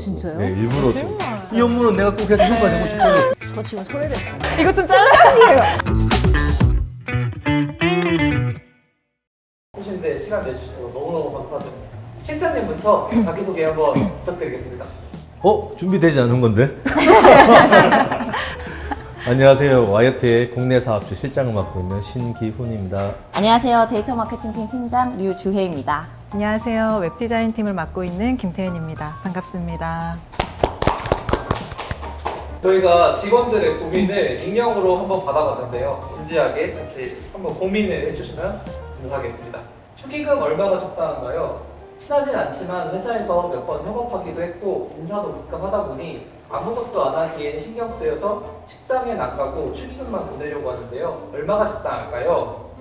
진짜요? 네, 일부러 또. 거짓말. 이 업무는 내가 꼭 해서 평가되고 싶어요. 저 지금 소외됐어요. 이거 좀 짤랑이에요. 오신데 시간 내주셔서 너무너무 감사드립니다. 실장님부터 자기소개 한번 부탁드리겠습니다. 준비되지 않은 건데? 안녕하세요. 와이어트의 국내 사업주 실장을 맡고 있는 신기훈입니다. 안녕하세요. 데이터 마케팅팀 팀장 류주혜입니다. 안녕하세요. 웹디자인 팀을 맡고 있는 김태현입니다. 반갑습니다. 저희가 직원들의 고민을 익명으로 한번 받아봤는데요. 진지하게 같이 한번 고민을 해주시면 감사하겠습니다. 축의금 얼마가 적당한가요? 친하진 않지만 회사에서 몇 번 협업하기도 했고 인사도 가끔 하다 보니 아무것도 안 하기엔 신경 쓰여서 식당엔 안 가고 축의금만 보내려고 하는데요. 얼마가 적당할까요?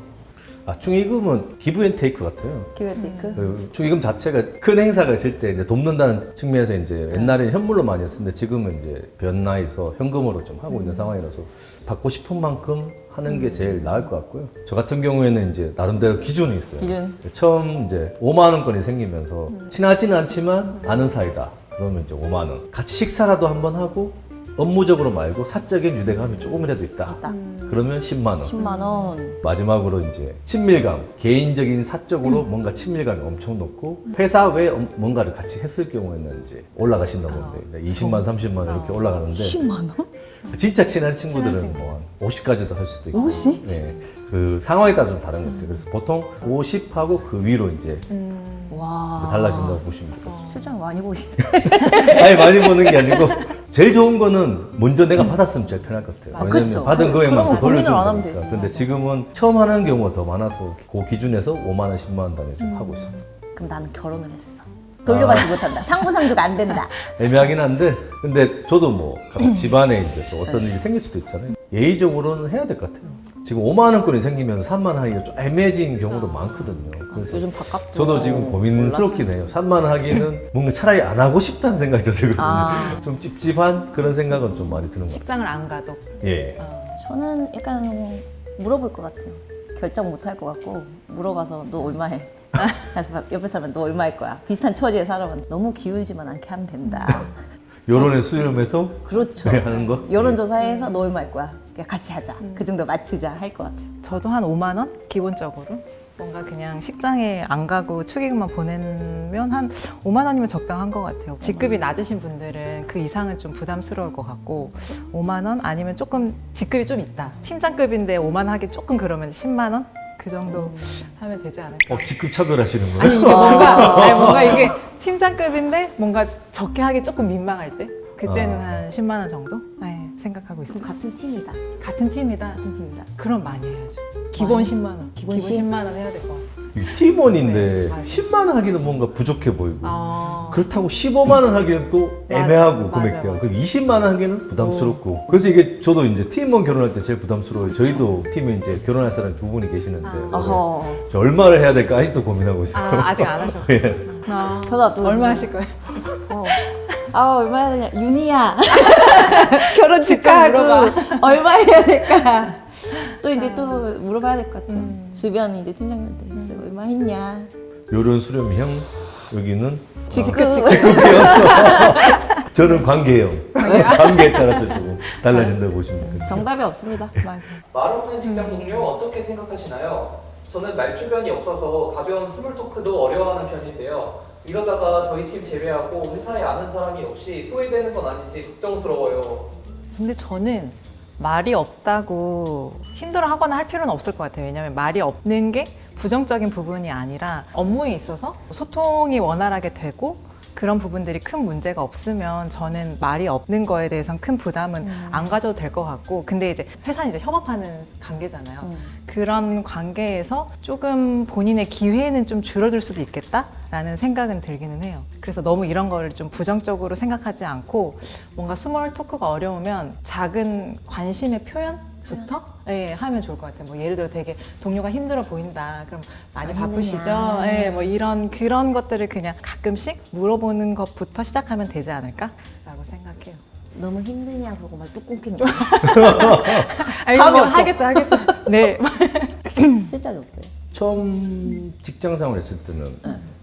축의금은 기브 앤 테이크 같아요. 기회테이크. 축의금 자체가 큰 행사가 있을 때 이제 돕는다는 측면에서 이제 옛날에는 현물로 많이 했었는데 지금은 이제 변화해서 현금으로 좀 하고 있는 상황이라서 받고 싶은 만큼 하는 게 제일 나을 것 같고요. 저 같은 경우에는 이제 나름대로 기준이 있어요. 기준. 처음 이제 5만 원권이 생기면서 친하지는 않지만 아는 사이다. 그러면 이제 5만 원. 같이 식사라도 한번 하고 업무적으로 말고 사적인 유대감이 조금이라도 있다. 있다. 그러면 10만 원. 10만 원. 마지막으로 이제 친밀감, 개인적인 사적으로 뭔가 친밀감이 엄청 높고 회사 외 뭔가를 같이 했을 경우에는 이제 올라가신다고 하는데 20만, 30만 원 이렇게 올라가는데 10만 원? 진짜 친한 친구들은 친한 친구. 뭐 한 50까지도 할 수도 있고 50? 네, 그 상황에 따라 좀 다른 것 같아요. 그래서 보통 50하고 그 위로 이제 와. 달라진다고 보시면 돼요. 실장 많이 보시네. 아니 많이 보는 게 아니고 제일 좋은 거는 먼저 내가 받았으면 제일 편할 것 같아요. 왜냐면 그쵸. 받은 거에만 그러면 고민을 안 돌려주면 하면 되니까. 되지. 근데 지금은 처음 하는 경우가 더 많아서 그 기준에서 5만 원, 10만 원 단위 좀 하고 있어요. 그럼 나는 결혼을 했어. 돌려받지 못한다. 상부상조가 안 된다. 애매하긴 한데 근데 저도 뭐 집안에 이제 또 어떤 일이 생길 수도 있잖아요. 예의적으로는 해야 될 것 같아요. 지금 5만 원권이 생기면서 3만 원 하기가 좀 애매해진 경우도 많거든요. 그래서 요즘 바깥도 저도 지금 고민스럽긴 해요. 3만 원 하기에는 뭔가 차라리 안 하고 싶다는 생각이 더 들거든요. 좀 찝찝한 그런 생각은 좀 많이 드는 것 같아요. 식장을 안 가도. 예. 저는 약간 물어볼 것 같아요. 결정 못 할 것 같고 물어봐서 너 얼마해? 그래서 막 옆에 사람은 너 얼마일 거야? 비슷한 처지의 사람은 너무 기울지만 않게 하면 된다. 여론에 수렴해서 그렇죠. 하는 거? 여론조사에서 너 얼마일 거야? 그냥 같이 하자. 그 정도 맞추자 할 것 같아요. 저도 한 5만 원? 기본적으로. 뭔가 그냥 식장에 안 가고 축의금만 보내면 한 5만 원이면 적당한 것 같아요. 직급이 낮으신 분들은 그 이상은 좀 부담스러울 것 같고 5만 원 아니면 조금 직급이 좀 있다. 팀장급인데 5만 원 하기 조금 그러면 10만 원? 그 정도 하면 되지 않을까. 직급 차별하시는 아니 거예요? 이게 뭔가 이게 팀장급인데 뭔가 적게 하기 조금 민망할 때 그때는 한 10만 원 정도 생각하고 있어요. 그럼 같은 팀이다. 같은 팀이다. 같은 팀이다. 그럼 많이 해야죠. 기본 10만 원. 기본 10? 10만 원 해야 될 것 같아요. 이게 팀원인데 네, 맞아요. 10만 원 하기는 뭔가 부족해 보이고 아. 그렇다고 15만 원 하기는 또 맞아, 애매하고 맞아, 금액대가 맞아. 그럼 20만 원 하기는 부담스럽고 그래서 이게 저도 이제 팀원 결혼할 때 제일 부담스러워요. 저희도 팀에 이제 결혼할 사람이 두 분이 계시는데 어허. 저 얼마를 해야 될까 아직도 고민하고 있어요. 아직 안 하셨고. 예. 저도 얼마 하실 거예요? 얼마 해야 되냐? 윤희야. 결혼 축하하고 얼마 해야 될까? 또 이제 또 물어봐야 될 것 같아요. 주변 이제 팀장님한테 있어 얼마 했냐? 요런 수렴형 여기는 직급. 저는 관계형 관계에 따라서 조금 달라진다고 보시면 됩니다. 정답이 없습니다. 맞아요. 말 없는 직장 동료 어떻게 생각하시나요? 저는 말주변이 없어서 가벼운 스몰 토크도 어려워하는 편인데요. 이러다가 저희 팀 제외하고 회사에 아는 사람이 없이 소외되는 건 아닌지 걱정스러워요. 근데 저는 말이 없다고 힘들어하거나 할 필요는 없을 것 같아요. 왜냐하면 말이 없는 게 부정적인 부분이 아니라 업무에 있어서 소통이 원활하게 되고 그런 부분들이 큰 문제가 없으면 저는 말이 없는 거에 대해서는 큰 부담은 안 가져도 될 것 같고 근데 이제 회사는 이제 협업하는 관계잖아요. 그런 관계에서 조금 본인의 기회는 좀 줄어들 수도 있겠다라는 생각은 들기는 해요. 그래서 너무 이런 거를 좀 부정적으로 생각하지 않고 뭔가 스몰 토크가 어려우면 작은 관심의 표현부터 하면 좋을 것 같아요. 뭐 예를 들어 되게 동료가 힘들어 보인다. 그럼 많이 바쁘시죠? 뭐 이런 그런 것들을 그냥 가끔씩 물어보는 것부터 시작하면 되지 않을까라고 생각해요. 너무 힘드냐 그러고 말 뚝 끊긴다. 아니, 답이 뭐 없어. 하겠죠. 네. 실장이 없대요. 처음 직장 생활 했을 때는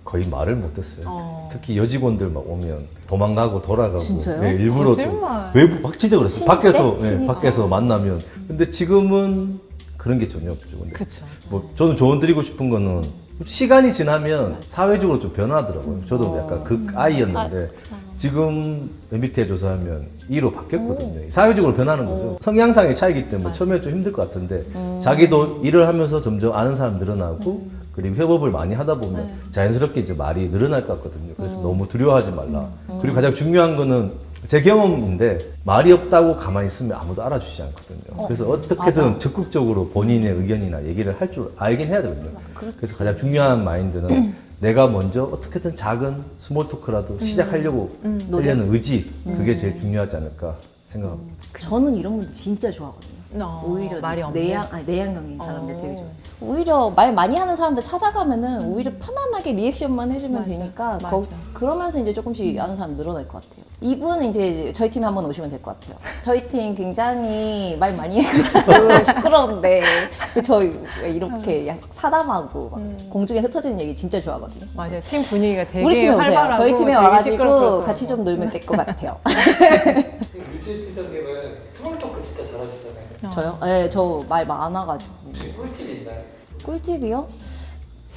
거의 말을 못했어요. 특히 여직원들 막 오면 도망가고 돌아가고 진짜요? 네, 일부러 또 거짓말. 외부 진짜 그랬어요. 신입 밖에서 때? 신입 밖에서 만나면 근데 지금은 그런 게 전혀 없죠. 근데 그쵸. 뭐 저는 조언 드리고 싶은 거는 시간이 지나면 사회적으로 좀 변하더라고요. 저도 약간 극아이였는데 지금 MBTI 조사하면 E로 바뀌었거든요. 사회적으로 변하는 거죠. 성향상의 차이기 때문에 처음에 좀 힘들 것 같은데 자기도 일을 하면서 점점 아는 사람 늘어나고 그리고 협업을 많이 하다 보면 자연스럽게 이제 말이 늘어날 것 같거든요. 그래서 너무 두려워하지 말라. 그리고 가장 중요한 거는 제 경험인데 말이 없다고 가만히 있으면 아무도 알아주지 않거든요. 그래서 어떻게든 적극적으로 본인의 의견이나 얘기를 할 줄 알긴 해야 되거든요. 그래서 가장 중요한 마인드는 내가 먼저 어떻게든 작은 스몰 토크라도 시작하려고 하려는 의지 그게 제일 중요하지 않을까 생각합니다. 저는 이런 분들 진짜 좋아하거든요. 오히려 말이 없는. 내향형인 사람들 되게 좋아해요. 오히려 말 많이 하는 사람들 찾아가면은 오히려 편안하게 리액션만 해주면 맞아. 되니까 맞아. 그러면서 이제 조금씩 아는 사람 늘어날 것 같아요. 이분은 이제 저희 팀에 한번 오시면 될 것 같아요. 저희 팀 굉장히 말 많이 해가지고 시끄러운데 저희 왜 이렇게 사담하고 막 공중에 흩어지는 얘기 진짜 좋아하거든요. 맞아요. 팀 분위기가 되게 우리 팀에 오세요. 활발하고 저희 팀에 되게 와가지고 시끄럽고 같이 좀 놀면 될 것 같아요. 류지 팀장님은 스몰 토크 진짜 잘하시잖아요. 저요? 네, 저 말 많아가지고. 혹시 꿀팁이 있나요? 꿀팁이요?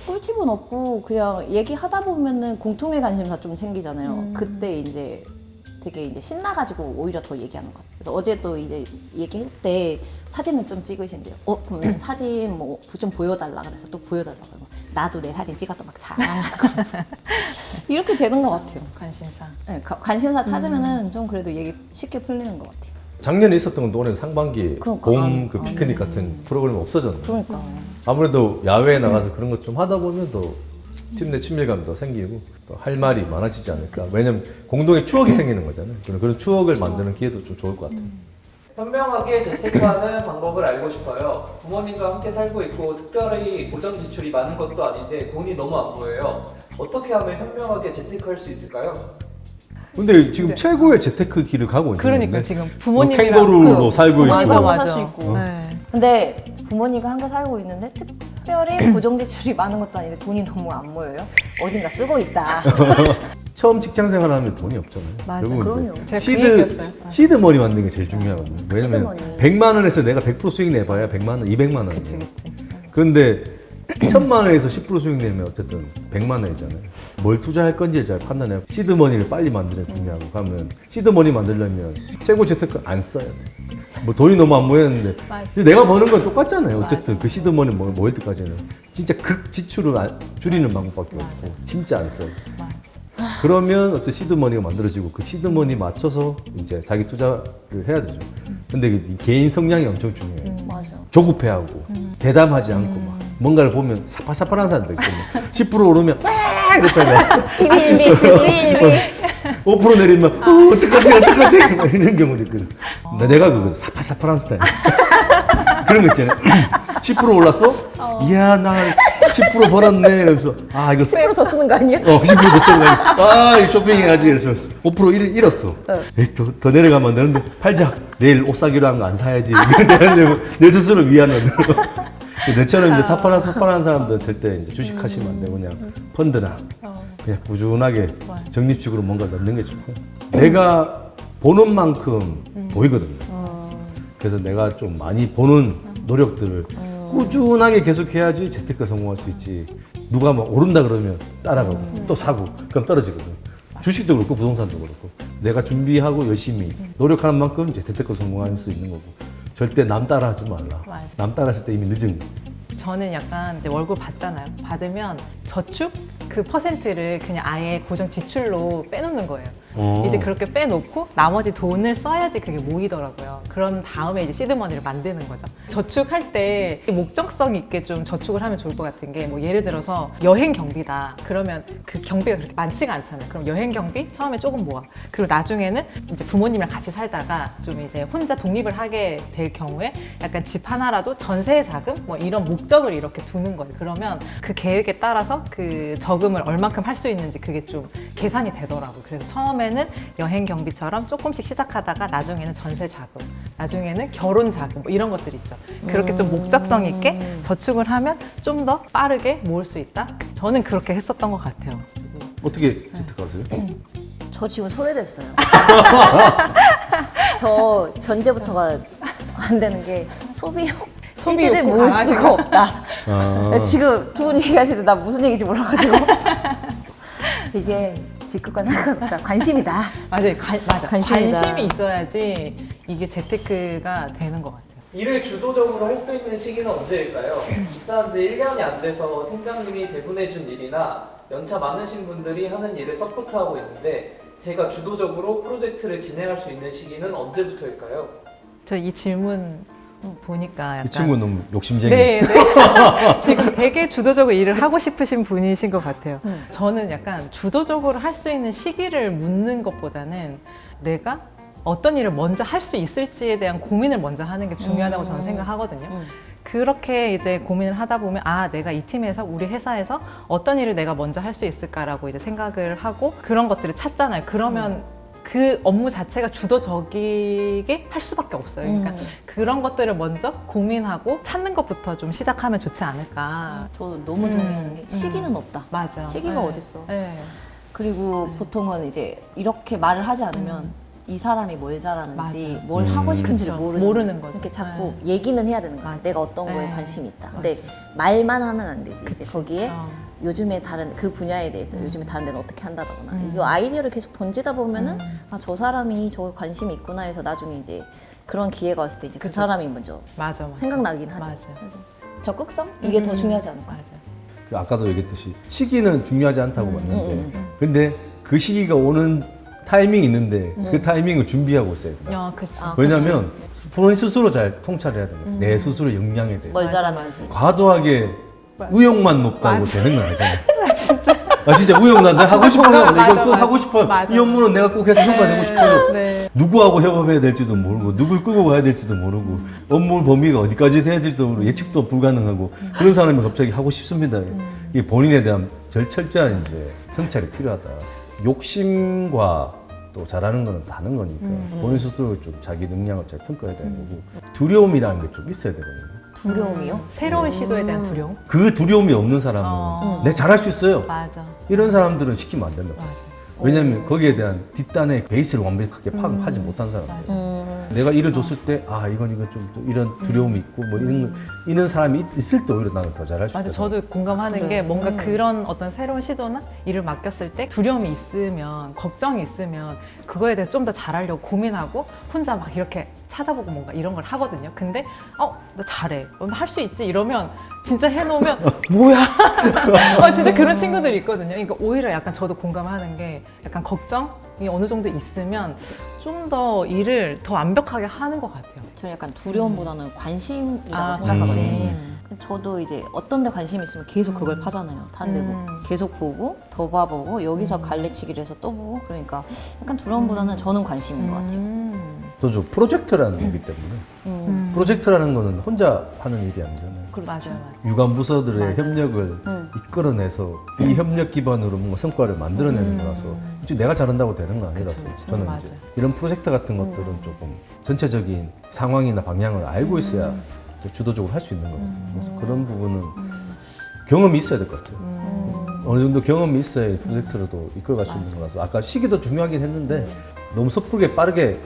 꿀팁은 없고 그냥 얘기하다 보면은 공통의 관심사 좀 생기잖아요. 그때 이제 되게 이제 신나가지고 오히려 더 얘기하는 것 같아요. 그래서 어제도 이제 얘기할 때 사진을 좀 찍으신대요. 그러면 사진 뭐 좀 보여달라 그래서 또 보여달라고 하고 나도 내 사진 찍어도 막 자랑하고 이렇게 되는 것 같아요. 관심사. 네, 관심사 찾으면은 좀 그래도 얘기 쉽게 풀리는 것 같아요. 작년에 있었던 건데 올해는 상반기 그러니까. 봄 그 피크닉 같은 프로그램 없어졌는데 그러니까. 아무래도 야외에 나가서 그런 것 좀 하다 보면 또 팀 내 친밀감도 생기고 또 할 말이 많아지지 않을까. 왜냐면 공동의 추억이 생기는 거잖아요. 그런 추억을 만드는 기회도 좀 좋을 것 같아요. 현명하게 재테크하는 방법을 알고 싶어요. 부모님과 함께 살고 있고 특별히 고정 지출이 많은 것도 아닌데 돈이 너무 안 보여요. 어떻게 하면 현명하게 재테크할 수 있을까요? 근데 지금 최고의 재테크 길을 가고 있는 그러니까 건데 지금 뭐 부모님이랑 캥거루로 살고 부모님과 있고 함께 살 수 있고. 네. 근데 부모님과 함께 살고 있는데 특별히 고정 지출이 많은 것도 아닌데 돈이 너무 안 모여요. 어딘가 쓰고 있다. 처음 직장 생활하면 돈이 없잖아요. 맞아, 결국은 그럼요. 이제 제가 그 얘기였어요. 시드 머니 만드는 게 제일 중요하거든요. 왜냐면 시드머니. 100만 원에서 내가 100% 수익 내봐야 100만 원, 200만 원이에요. 그치 그치. 근데 1000만 원에서 10% 수익 내면 어쨌든 100만 원이잖아요. 뭘 투자할 건지 잘 판단해요. 시드 머니를 빨리 만드는 게 중요하고 그러면 시드 머니 만들려면 최고 재테크 안 써야 돼. 뭐 돈이 너무 안 모였는데 맞아. 근데 내가 버는 건 똑같잖아요. 어쨌든 그 시드 머니 모일 때까지는 진짜 극 지출을 줄이는 방법밖에 없고 진짜 안 써요. 맞아. 그러면 어째 시드머니가 만들어지고 그 시드머니 맞춰서 이제 자기 투자를 해야 되죠. 근데 이 개인 성향이 엄청 중요해요. 맞아. 조급해하고 대담하지 않고 막 뭔가를 보면 사파사파한 사람도 있거든요. 10% 오르면 막 이랬다가 비빌비 5% 내리면 어떡하지 막 이런 경우도 있거든. 내가 그거 사파사파한 스타일. 그런 거 있잖아요. 10% 올랐어? 이야 나 10% 벌었네. 그래서 아 이거 10% 더 쓰는 거 아니야? 10% 더 쓰는 아, 이 쇼핑해야지. 그래서 5% 잃었어. 에이, 더 내려가면 안 되는데, 팔자. 내일 옷 사기로 한 거 안 사야지. 내 스스로 위안을. 내처럼 이제 사파란 사람들 절대 이제 주식하시면 안 되고, 그냥 펀드나 그냥 꾸준하게 적립식으로 뭔가 넣는 게 좋고. 내가 보는 만큼 보이거든요. 그래서 내가 좀 많이 보는 노력들을 꾸준하게 계속해야지 재테크가 성공할 수 있지. 누가 막 오른다 그러면 따라가고 또 사고 그럼 떨어지거든. 주식도 그렇고 부동산도 그렇고 내가 준비하고 열심히 노력하는 만큼 이제 재테크 성공할 수 있는 거고 절대 남 따라하지 말라. 맞아. 남 따라했을 때 이미 늦은 거. 저는 약간 이제 월급 받잖아요. 받으면 저축 그 퍼센트를 그냥 아예 고정 지출로 빼놓는 거예요. 이제 그렇게 빼놓고 나머지 돈을 써야지 그게 모이더라고요. 그런 다음에 이제 시드머니를 만드는 거죠. 저축할 때 목적성 있게 좀 저축을 하면 좋을 것 같은 게 뭐 예를 들어서 여행 경비다. 그러면 그 경비가 그렇게 많지가 않잖아요. 그럼 여행 경비 처음에 조금 모아. 그리고 나중에는 이제 부모님이랑 같이 살다가 좀 이제 혼자 독립을 하게 될 경우에 약간 집 하나라도 전세 자금 뭐 이런 목적을 이렇게 두는 거예요. 그러면 그 계획에 따라서 그 저금을 얼만큼 할 수 있는지 그게 좀 계산이 되더라고요. 그래서 처음에 처음에는 여행 경비처럼 조금씩 시작하다가 나중에는 전세 자금, 나중에는 결혼 자금 뭐 이런 것들 있죠. 그렇게 좀 목적성 있게 저축을 하면 좀 더 빠르게 모을 수 있다. 저는 그렇게 했었던 것 같아요. 어떻게 재테크하세요? 저 지금 소외됐어요. 저 전제부터가 안 되는 게 소비용 소비 CD를 욕구 모을 강하시고. 수가 없다. 아, 지금 두 분 얘기하시는데 나 무슨 얘기인지 몰라가지고 이게 직급과 상관없다. 관심이다. 맞아요. 맞아. 관심이다. 관심이 있어야지 이게 재테크가 되는 것 같아요. 일을 주도적으로 할 수 있는 시기는 언제일까요? 입사한 지 1년이 안 돼서 팀장님이 배분해준 일이나 연차 많으신 분들이 하는 일을 서포트하고 있는데 제가 주도적으로 프로젝트를 진행할 수 있는 시기는 언제부터일까요? 저 이 질문 보니까 약간 이 친구 너무 욕심쟁이. 네, 네. 지금 되게 주도적으로 일을 하고 싶으신 분이신 것 같아요. 저는 약간 주도적으로 할 수 있는 시기를 묻는 것보다는 내가 어떤 일을 먼저 할 수 있을지에 대한 고민을 먼저 하는 게 중요하다고 저는 생각하거든요. 그렇게 이제 고민을 하다 보면 아 내가 이 팀에서 우리 회사에서 어떤 일을 내가 먼저 할 수 있을까라고 이제 생각을 하고 그런 것들을 찾잖아요. 그러면 그 업무 자체가 주도적이게 할 수밖에 없어요. 그러니까 그런 것들을 먼저 고민하고 찾는 것부터 좀 시작하면 좋지 않을까. 저도 너무 동의하는 게 시기는 없다. 맞아. 시기가 네. 어딨어. 네. 그리고 보통은 이제 이렇게 말을 하지 않으면 이 사람이 뭘 잘하는지 맞아. 뭘 하고 싶은지를 그쵸. 모르는, 모르는 거죠. 이렇게 자꾸 얘기는 해야 되는 거야. 맞아. 내가 어떤 거에 네. 관심이 있다. 근데 맞아. 말만 하면 안 되지. 이제 그치. 거기에 요즘에 다른 그 분야에 대해서 요즘에 다른 데는 어떻게 한다거나 이거 아이디어를 계속 던지다 보면은 아 저 사람이 저 관심이 있구나 해서 나중에 이제 그런 기회가 왔을 때 이제 그 그쵸. 사람이 먼저 맞아, 맞아. 생각나긴 하죠. 맞아. 그래서 적극성 이게 더 중요하지 않을까? 맞아. 그 아까도 얘기했듯이 시기는 중요하지 않다고 봤는데 근데 그 시기가 오는 타이밍이 있는데 그 타이밍을 준비하고 있어야 돼요. 야, 그치. 아, 왜냐면 본인 스스로 잘 통찰해야 됩니다. 내 스스로 역량에 대해서. 뭘 맞아, 잘하는지. 과도하게 의욕만 높다고 맞아. 되는 건 아니잖아요. 아 진짜 의욕 나 내가 하고 싶어요. 맞아, 내가 꼭 맞아. 하고 싶어요. 맞아. 이 업무는 내가 꼭 해서 성과 내고 싶어요. 네. 누구하고 협업해야 될지도 모르고 누굴 끌고 가야 될지도 모르고 업무 범위가 어디까지 돼야 될지도 모르고 예측도 불가능하고 그런 사람이 갑자기 하고 싶습니다. 이게 본인에 대한 철저한 이제 성찰이 필요하다. 욕심과 또 잘하는 거는 다른 거니까 본인 스스로 좀 자기 능력을 잘 평가해야 되는 거고 두려움이라는 게 좀 있어야 되거든요. 두려움이요? 새로운 시도에 대한 두려움? 그 두려움이 없는 사람은 내가 잘할 수 있어요. 맞아. 이런 사람들은 시키면 안 된다. 맞아. 왜냐면 거기에 대한 뒷단의 베이스를 완벽하게 파악하지 못한 사람들. 내가 일을 줬을 때 아 이건 좀 또 이런 두려움이 있고 뭐 이런 사람이 있을 때 오히려 나는 더 잘할 수 있다. 맞아. 저도 공감하는 그래. 게 뭔가 그런 어떤 새로운 시도나 일을 맡겼을 때 두려움이 있으면 걱정이 있으면 그거에 대해서 좀 더 잘하려고 고민하고 혼자 막 이렇게 찾아보고 뭔가 이런 걸 하거든요. 근데 나 잘해. 할 수 있지 이러면 진짜 해놓으면 뭐야? 진짜 그런 친구들이 있거든요. 그러니까 오히려 약간 저도 공감하는 게 약간 걱정이 어느 정도 있으면 좀 더 일을 더 완벽하게 하는 것 같아요. 저는 약간 두려움보다는 관심이라고 아, 생각하거든요. 관심. 저도 이제 어떤 데 관심이 있으면 계속 그걸 파잖아요. 다른 데 뭐 계속 보고 더 봐보고 여기서 갈래치기를 해서 또 보고 그러니까 약간 두려움보다는 저는 관심인 것 같아요. 저도 프로젝트라는 거기 때문에 프로젝트라는 거는 혼자 하는 일이 아니잖아요. 맞아요, 맞아요. 유관 부서들의 맞아요. 협력을 이끌어내서 이 협력 기반으로 뭔가 성과를 만들어내는 거라서 솔직히 내가 잘한다고 되는 건 아니라서 그쵸. 저는 맞아요. 이제 이런 프로젝트 같은 것들은 조금 전체적인 상황이나 방향을 알고 있어야 또 주도적으로 할 수 있는 거거든요. 그래서 그런 부분은 경험이 있어야 될 것 같아요. 어느 정도 경험이 있어야 이 프로젝트로도 이끌어갈 수 있는 거라서 아까 시기도 중요하긴 했는데 너무 섣부르게 빠르게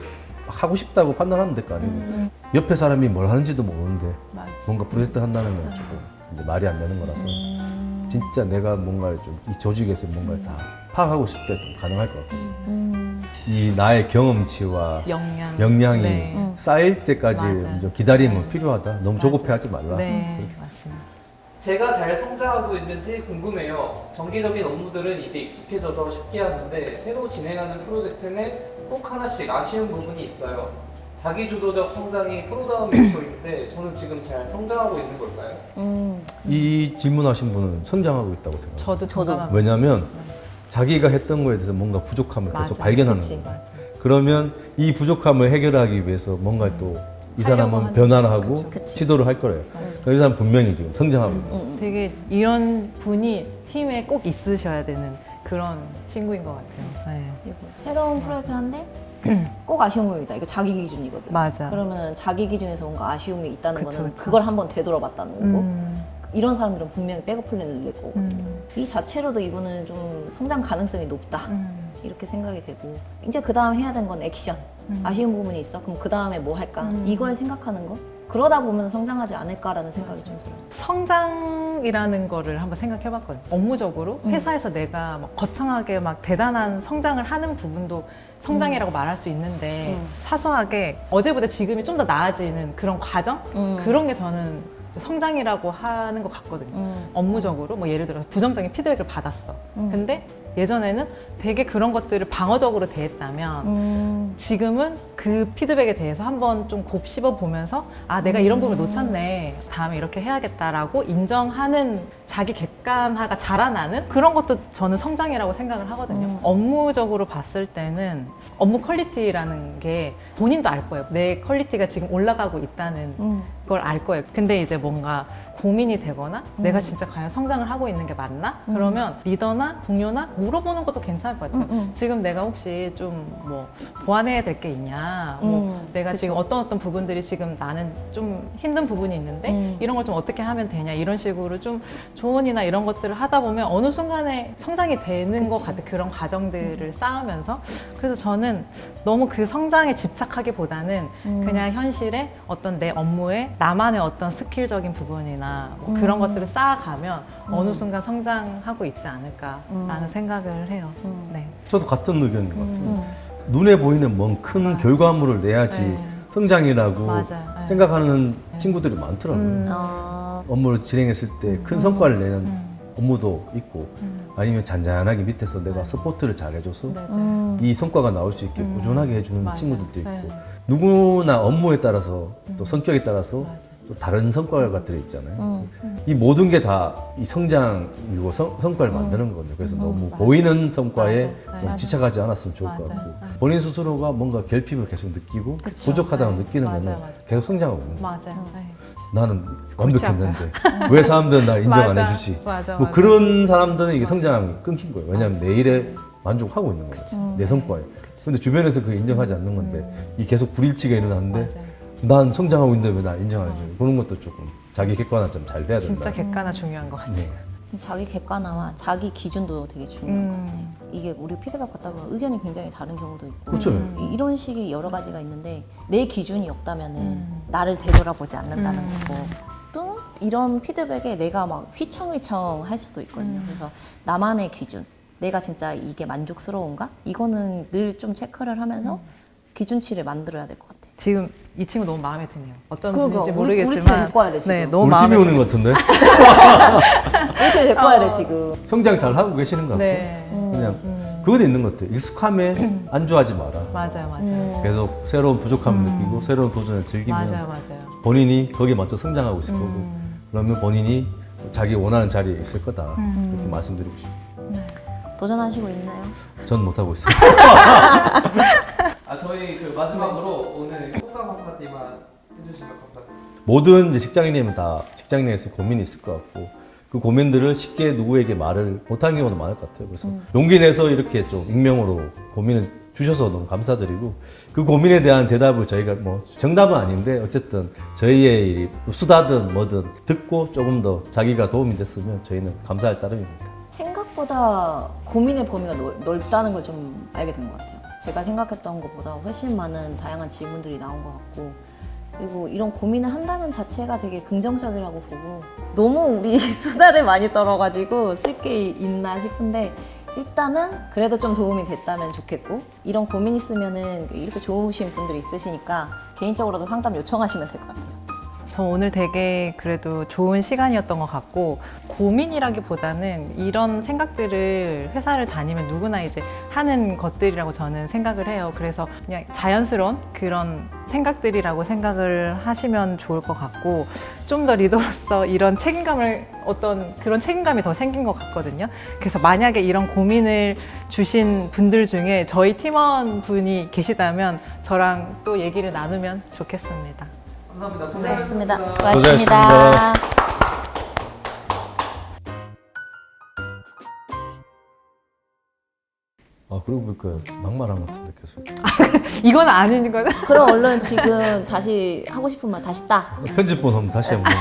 하고 싶다고 판단하면 될 거 아니에요. 옆에 사람이 뭘 하는지도 모르는데 맞아. 뭔가 프로젝트 한다는 건 조금 이제 말이 안 되는 거라서 진짜 내가 뭔가를 좀 이 조직에서 뭔가를 다 파악하고 싶을 때 좀 가능할 것 같아요. 이 나의 경험치와 역량이 네. 쌓일 때까지 맞아요. 좀 기다림은 필요하다. 너무 조급해하지 말라. 네, 그렇게 맞습니다. 제가 잘 성장하고 있는지 궁금해요. 정기적인 업무들은 이제 익숙해져서 쉽게 하는데 새로 진행하는 프로젝트는 꼭 하나씩 아쉬운 부분이 있어요. 자기주도적 성장이 프로다운 목표인데 저는 지금 잘 성장하고 있는 걸까요? 이 질문하신 분은 성장하고 있다고 생각해요. 저도 공감합니다. 왜냐하면 자기가 했던 거에 대해서 뭔가 부족함을 계속 맞아. 발견하는 그치. 거예요. 그러면 이 부족함을 해결하기 위해서 뭔가 또 이 사람은 하려고 변화를 하는 하고 그치. 시도를 할 거예요. 그러니까 이 사람 분명히 지금 성장하고 있는 거예요. 되게 이런 분이 팀에 꼭 있으셔야 되는 그런 친구인 것 같아요. 네. 그리고 새로운 프로젝트 하는데 꼭 아쉬운 부분이다. 이거 자기 기준이거든. 맞아. 그러면 자기 기준에서 뭔가 아쉬움이 있다는 그쵸, 거는 그쵸. 그걸 한번 되돌아봤다는 거고 이런 사람들은 분명히 백업 플랜을 낼 거거든요. 이 자체로도 이분은 좀 성장 가능성이 높다. 이렇게 생각이 되고 이제 그 다음 해야 되는 건 액션. 아쉬운 부분이 있어? 그럼 그 다음에 뭐 할까? 이걸 생각하는 거? 그러다 보면 성장하지 않을까라는 생각이 좀 들어요. 성장이라는 거를 한번 생각해 봤거든요. 업무적으로 회사에서 내가 막 거창하게 막 대단한 성장을 하는 부분도 성장이라고 말할 수 있는데 사소하게 어제보다 지금이 좀 더 나아지는 그런 과정? 그런 게 저는 성장이라고 하는 것 같거든요. 업무적으로 뭐 예를 들어서 부정적인 피드백을 받았어. 근데 예전에는 되게 그런 것들을 방어적으로 대했다면 지금은 그 피드백에 대해서 한번 좀 곱씹어 보면서 아 내가 이런 부분을 놓쳤네 다음에 이렇게 해야겠다라고 인정하는 자기 객관화가 자라나는 그런 것도 저는 성장이라고 생각을 하거든요. 업무적으로 봤을 때는 업무 퀄리티라는 게 본인도 알 거예요. 내 퀄리티가 지금 올라가고 있다는 걸 알 거예요. 근데 이제 뭔가 고민이 되거나 내가 진짜 과연 성장을 하고 있는 게 맞나? 그러면 리더나 동료나 물어보는 것도 괜찮을 것 같아요. 지금 내가 혹시 좀 뭐 보완해야 될 게 있냐? 뭐 내가 그쵸. 지금 어떤 부분들이 지금 나는 좀 힘든 부분이 있는데 이런 걸 좀 어떻게 하면 되냐? 이런 식으로 좀 조언이나 이런 것들을 하다 보면 어느 순간에 성장이 되는 것 같아요. 그런 과정들을 쌓으면서. 그래서 저는 너무 그 성장에 집착하기보다는 그냥 현실에 어떤 내 업무에 나만의 어떤 스킬적인 부분이나 뭐 그런 것들을 쌓아가면 어느 순간 성장하고 있지 않을까라는 생각을 해요. 네. 저도 같은 의견인 것 같아요. 눈에 보이는 뭔 큰 결과물을 내야지 네. 성장이라고 맞아요. 네. 생각하는 친구들이 많더라고요. 업무를 진행했을 때 큰 성과를 내는 업무도 있고 아니면 잔잔하게 밑에서 내가 서포트를 잘 해줘서 이 성과가 나올 수 있게 꾸준하게 해주는 맞아요. 친구들도 있고 네. 누구나 업무에 따라서 또 성격에 따라서 또 다른 성과들이 있잖아요. 이 모든 게 다 이 성장이고 성과를 만드는 거거든요. 그래서 너무 맞아요. 보이는 성과에 맞아요. 너무 지착하지 않았으면 좋을 것 맞아요. 같고 본인 스스로가 뭔가 결핍을 계속 느끼고 그쵸. 부족하다고 네. 느끼는 맞아요. 거는 맞아요. 계속 성장하고 있는 거예요. 맞아요. 네. 나는 완벽했는데 왜 사람들은 날 인정 안 맞아. 해주지? 맞아, 뭐 맞아. 그런 사람들은 이게 성장이 끊긴 거예요. 왜냐하면 내 일에 만족하고 있는 거지. 내 성과에. 근데 주변에서 그걸 인정하지 않는 건데 이 계속 불일치가 일어나는데 맞아요. 난 성장하고 있는데 왜 날 인정 안 해줘? 그런 것도 조금 자기 객관화 좀 잘 돼야 된다. 진짜 객관화 중요한 것 같아요. 네. 자기 객관화와 자기 기준도 되게 중요한 것 음. 같아요. 이게 우리 피드백 받다 보면 의견이 굉장히 다른 경우도 있고 그렇죠. 이런 식의 여러 가지가 있는데 내 기준이 없다면은 나를 되돌아보지 않는다는 거고 또 이런 피드백에 내가 막 휘청휘청 할 수도 있거든요. 그래서 나만의 기준, 내가 진짜 이게 만족스러운가? 이거는 늘 좀 체크를 하면서 기준치를 만들어야 될 것 같아요. 지금 이 친구 너무 마음에 드네요. 어떤 그러니까 분인지 우리 모르겠지만 팀에 데리고 와야 돼, 지금. 네, 너무 우리 마음에 팀이 오는 것 같은데 이렇게 데리고 와야 돼 지금. 성장 잘 하고 계시는 것 같고 네. 그냥 그것도 있는 것 같아요. 익숙함에 안주하지 마라. 맞아요, 맞아요. 계속 새로운 부족함을 느끼고 새로운 도전을 즐기면 맞아요, 맞아요. 본인이 거기에 맞춰 성장하고 있을 거고 그러면 본인이 자기 원하는 자리에 있을 거다 이렇게 말씀드리고 싶어요. 도전하시고 있나요? 전 못하고 있어요. 저희 그 마지막으로 오늘 속담 한마디만 해주시면 감사합니다. 모든 이제 직장인이면 다 직장 내에서 고민이 있을 것 같고 그 고민들을 쉽게 누구에게 말을 못하는 경우도 많을 것 같아요. 그래서 용기 내서 이렇게 좀 익명으로 고민을 주셔서 너무 감사드리고 그 고민에 대한 대답을 저희가 뭐 정답은 아닌데 어쨌든 저희의 수다든 뭐든 듣고 조금 더 자기가 도움이 됐으면 저희는 감사할 따름입니다. 생각보다 고민의 범위가 넓다는 걸 좀 알게 된 것 같아요. 제가 생각했던 것보다 훨씬 많은 다양한 질문들이 나온 것 같고 그리고 이런 고민을 한다는 자체가 되게 긍정적이라고 보고 너무 우리 수다를 많이 떨어가지고 쓸 게 있나 싶은데 일단은 그래도 좀 도움이 됐다면 좋겠고 이런 고민 있으면은 이렇게 좋으신 분들이 있으시니까 개인적으로도 상담 요청하시면 될 것 같아요. 저 오늘 되게 그래도 좋은 시간이었던 것 같고 고민이라기보다는 이런 생각들을 회사를 다니면 누구나 이제 하는 것들이라고 저는 생각을 해요. 그래서 그냥 자연스러운 그런 생각들이라고 생각을 하시면 좋을 것 같고 좀 더 리더로서 이런 책임감을 어떤 그런 책임감이 더 생긴 것 같거든요. 그래서 만약에 이런 고민을 주신 분들 중에 저희 팀원분이 계시다면 저랑 또 얘기를 나누면 좋겠습니다. 감사합니다. 수고하셨습니다. 수고하셨습니다. 수고하셨습니다. 아 그러고 보니까 막말한 것 같은데 계속. 이건 아닌 거죠? 그럼 얼른 지금 다시 하고 싶은 말 다시 따. 편집본 한번 다시 한번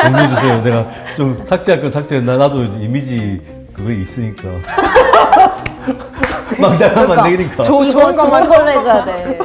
공유해 주세요. 내가 좀 삭제할 건 삭제. 나도 이미지 그거 있으니까. 막 나가면 안 되니까. 이거 좋은 걸로 해줘야 돼.